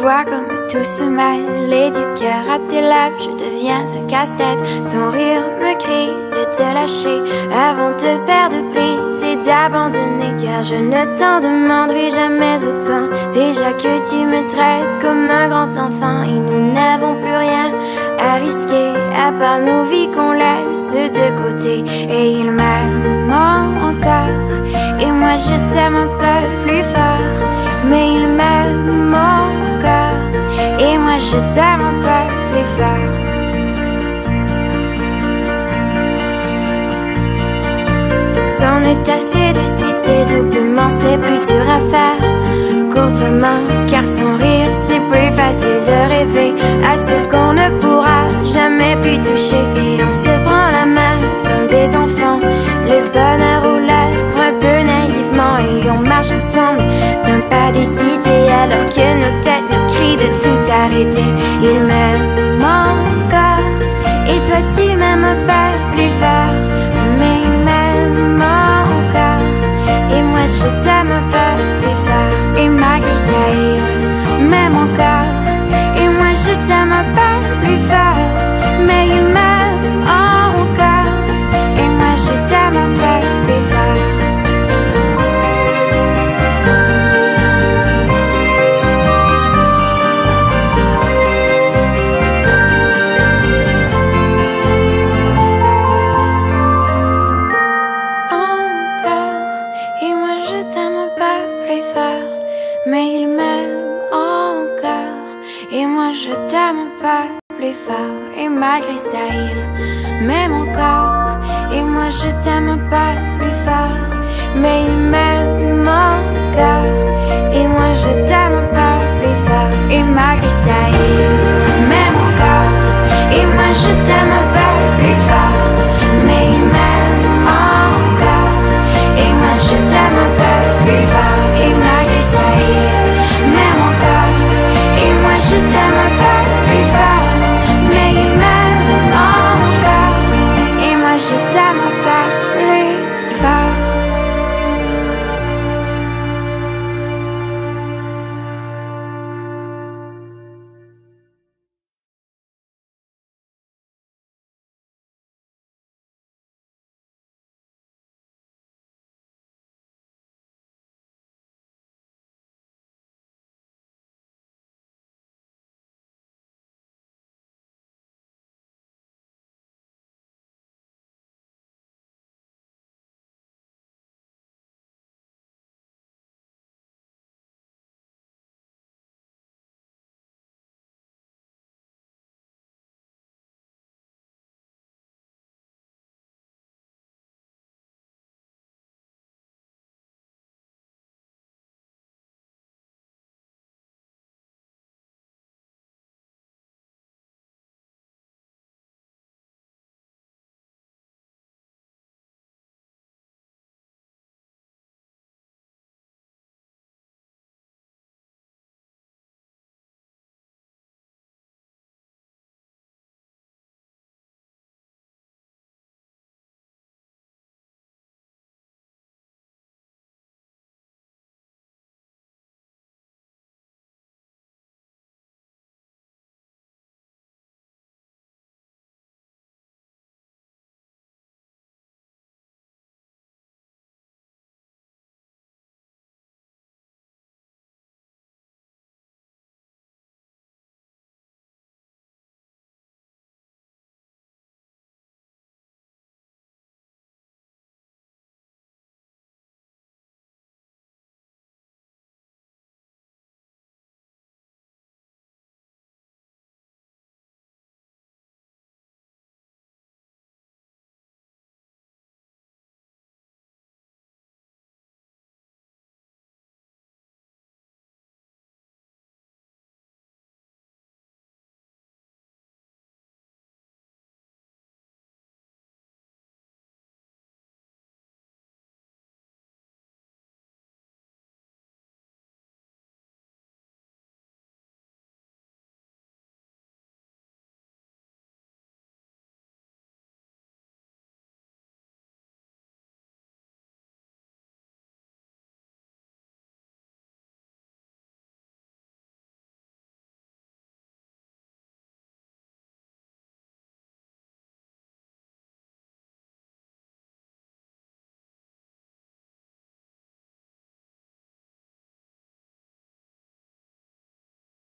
vois comme tout se mêle, les du cœur à tes lèvres, je deviens un casse-tête. Ton rire me crie de te lâcher avant de perdre prise et d'abandonner, car je ne t'en demanderai jamais autant. Déjà que tu me traites comme un grand enfant et nous n'avons plus rien à risquer à part nos vies qu'on laisse de côté. Et il m'aime encore et moi je t'aime un peu plus fort, mais il m'aime encore et moi je t'aime un peu plus fort. C'en est assez de citer doublement, c'est plus dur à faire qu'autrement, car sans rire c'est plus facile de rêver à ce qu'on ne pourra jamais plus toucher. Et on se prend la main comme des enfants, le bonheur aux lèvres un peu naïvement, et on marche ensemble d'un pas décidé alors que nos têtes nous crient de tout arrêter. Il m'aime encore et toi tu m'aimes un peu plus fort, mais il m'aime encore et moi je t'aime un peu plus fort. Et malgré ça il m'aime encore et moi je t'aime un peu plus fort, mais il m'aime encore et moi je t'aime un peu plus fort. Mais il m'aime encore et moi je t'aime un peu plus fort. Et malgré ça il m'aime encore et moi je t'aime un peu plus fort, mais il m'aime encore et moi je t'aime un peu plus fort. Et malgré ça il